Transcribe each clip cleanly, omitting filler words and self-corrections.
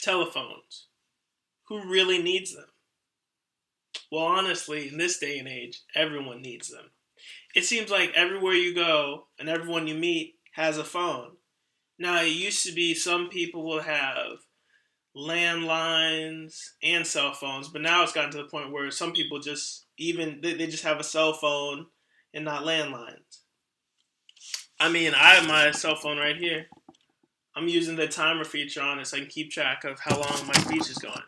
Telephones. Who really needs them? Well, honestly, in this day and age, everyone needs them. It seems like everywhere you go and everyone you meet has a phone. Now, it used to be some people will have landlines and cell phones, but now it's gotten to the point where some people just they just have a cell phone and not landlines. I mean, I have my cell phone right here. I'm using the timer feature on it so I can keep track of how long my speech is going.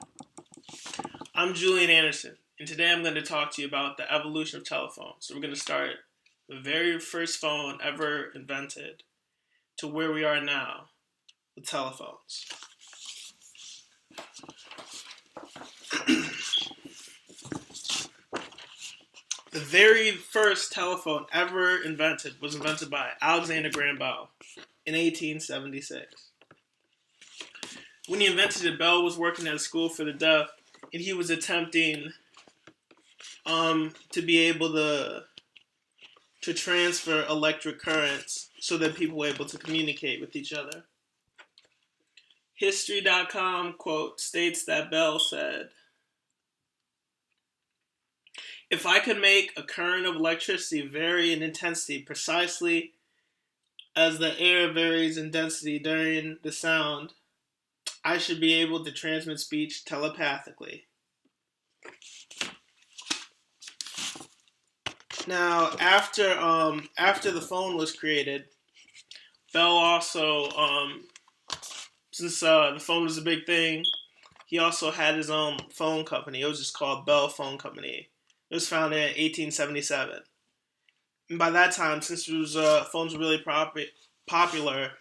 I'm Julian Anderson, and today I'm going to talk to you about the evolution of telephones. So we're going to start the very first phone ever invented to where we are now with telephones. The very first telephone ever invented was invented by Alexander Graham Bell in 1876. When he invented it, Bell was working at a school for the deaf, and he was attempting to be able to transfer electric currents so that people were able to communicate with each other. History.com quote states that Bell said, "If I could make a current of electricity vary in intensity precisely as the air varies in density during the sound, I should be able to transmit speech telepathically." Now, after the phone was created, Bell also, since the phone was a big thing, he also had his own phone company. It was just called Bell Phone Company. It was founded in 1877. And by that time, since phones were really popular,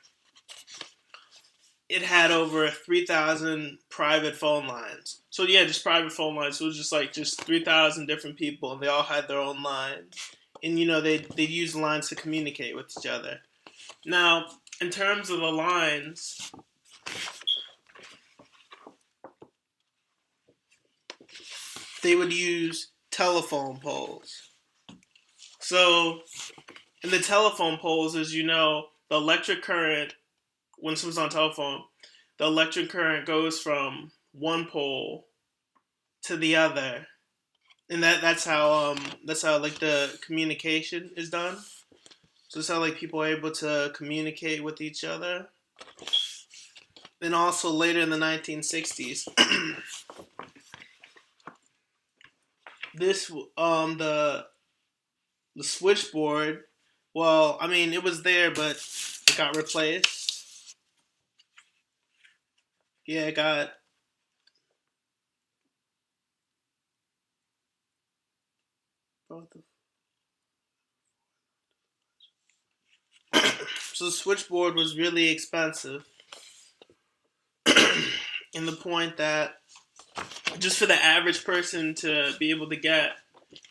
it had over 3,000 private phone lines. So yeah, just private phone lines. So it was just 3,000 different people, and they all had their own line. And they'd use lines to communicate with each other. Now, in terms of the lines, they would use telephone poles. So in the telephone poles, as you know, the electric current, when someone's on telephone, the electric current goes from one pole to the other, and that's how like the communication is done. So that's how like people are able to communicate with each other. Then also later in the 1960s, this the switchboard. Well, I mean it was there, but it got replaced. Yeah, it got. So the switchboard was really expensive, in the point that just for the average person to be able to get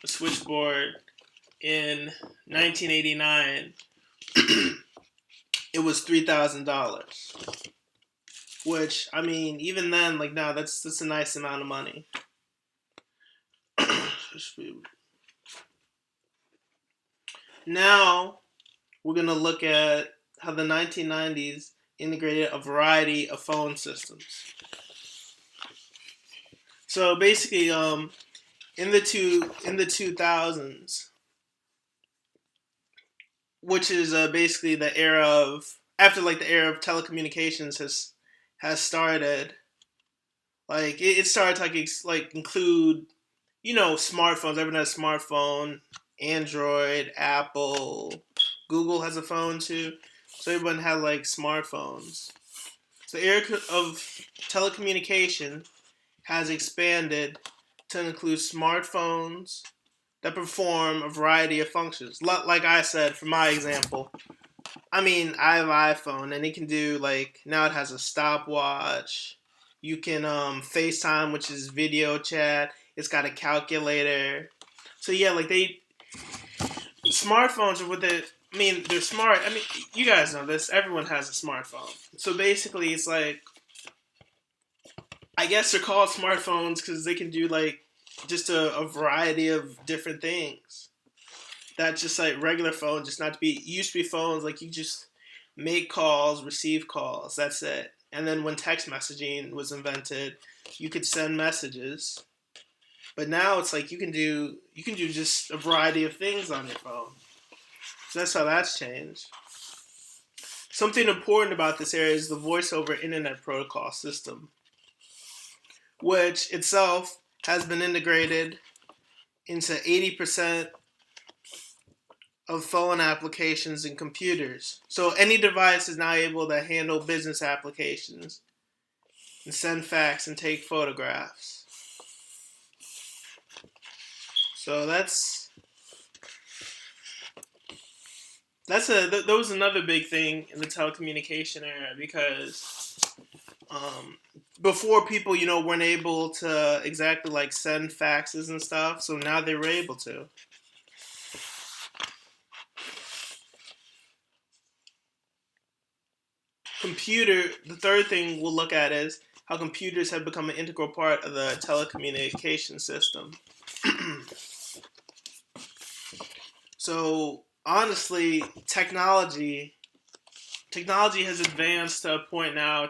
a switchboard in 1989, it was $3,000. Which, I mean, even then, like now, that's a nice amount of money. Now we're gonna look at how the 1990s integrated a variety of phone systems. So basically, in the 2000s, which is basically the era of after like the era of telecommunications has started. Like it started to like include, smartphones. Everyone has a smartphone. Android, Apple, Google has a phone too. So everyone had like smartphones. So the era of telecommunication has expanded to include smartphones that perform a variety of functions. Like I said, for my example, I mean, I have an iPhone, and it can do, like, now it has a stopwatch. You can FaceTime, which is video chat. It's got a calculator. So yeah, like smartphones are with it. I mean, they're smart. I mean, you guys know this. Everyone has a smartphone. So basically, it's like, I guess they're called smartphones because they can do like just a variety of different things. That's just like regular phones, just not to be. It used to be phones like you just make calls, receive calls. That's it. And then when text messaging was invented, you could send messages. But now it's like you can do just a variety of things on your phone. So that's how that's changed. Something important about this area is the voice over internet protocol system, which itself has been integrated into 80% of phone applications and computers. So any device is now able to handle business applications and send fax and take photographs. So that was another big thing in the telecommunication era, because before, people, weren't able to exactly like send faxes and stuff, so now they were able to. The third thing we'll look at is how computers have become an integral part of the telecommunication system. So honestly, technology has advanced to a point now.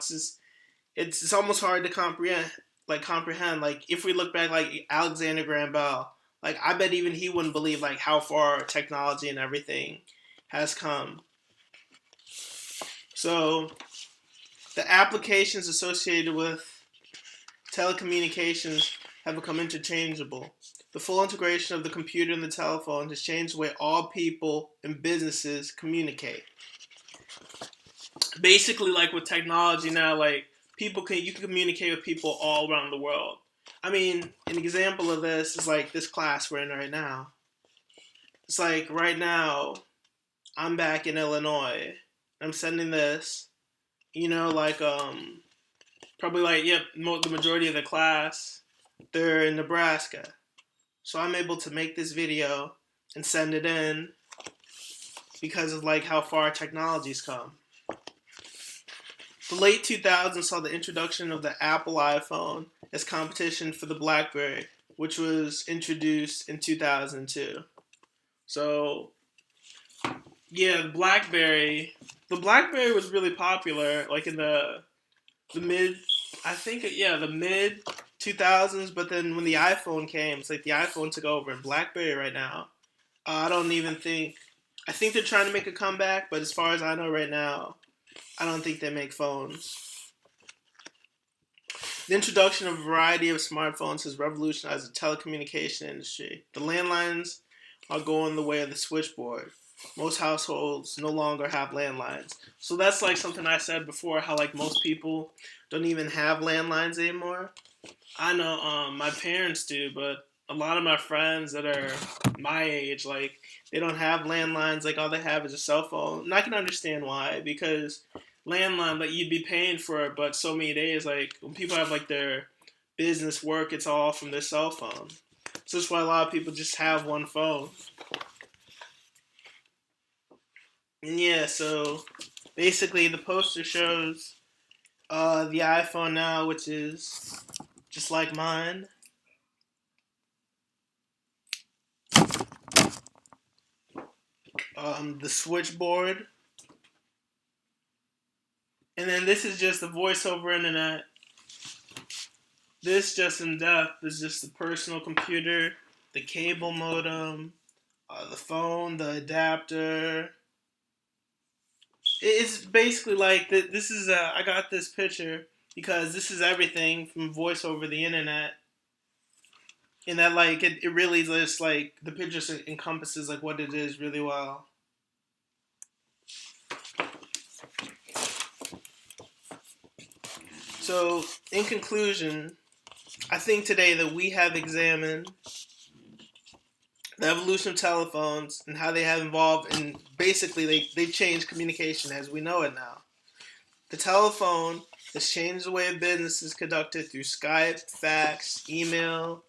It's almost hard to comprehend. Like if we look back, like Alexander Graham Bell, like I bet even he wouldn't believe like how far technology and everything has come. So the applications associated with telecommunications have become interchangeable. The full integration of the computer and the telephone has changed the way all people and businesses communicate. Basically, like with technology now, like you can communicate with people all around the world. I mean, an example of this is like this class we're in right now. It's like right now, I'm back in Illinois. I'm sending this, probably like, the majority of the class, they're in Nebraska. So I'm able to make this video and send it in because of like how far technology's come. The late 2000s saw the introduction of the Apple iPhone as competition for the BlackBerry, which was introduced in 2002. So, yeah, the BlackBerry was really popular, like in the mid 2000s. But then when the iPhone came, it's like the iPhone took over, and BlackBerry right now, I think they're trying to make a comeback, but as far as I know right now, I don't think they make phones. The introduction of a variety of smartphones has revolutionized the telecommunication industry. The landlines are going the way of the switchboard. Most households no longer have landlines. So that's like something I said before, how like most people don't even have landlines anymore. I know my parents do, but a lot of my friends that are my age, like, they don't have landlines. Like, all they have is a cell phone. And I can understand why, because landline, like, you'd be paying for it, but so many days, like, when people have like their business work, it's all from their cell phone. So that's why a lot of people just have one phone. And yeah, so basically the poster shows the iPhone now, which is just like mine. The switchboard. And then this is just the voice over internet. This, just in depth, is just the personal computer, the cable modem, the phone, the adapter. It's basically like this is I got this picture because this is everything from voice over the internet. And that, like, it really just, like, the picture encompasses like what it is really well. So, in conclusion, I think today that we have examined the evolution of telephones and how they have evolved, and basically they changed communication as we know it now. The telephone has changed the way business is conducted through Skype, fax, email,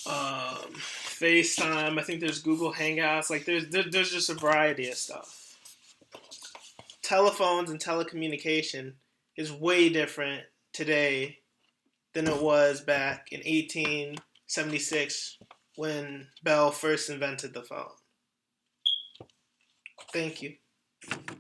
FaceTime. I think there's Google Hangouts. Like, there's just a variety of stuff. Telephones and telecommunication is way different today than it was back in 1876 when Bell first invented the phone. Thank you.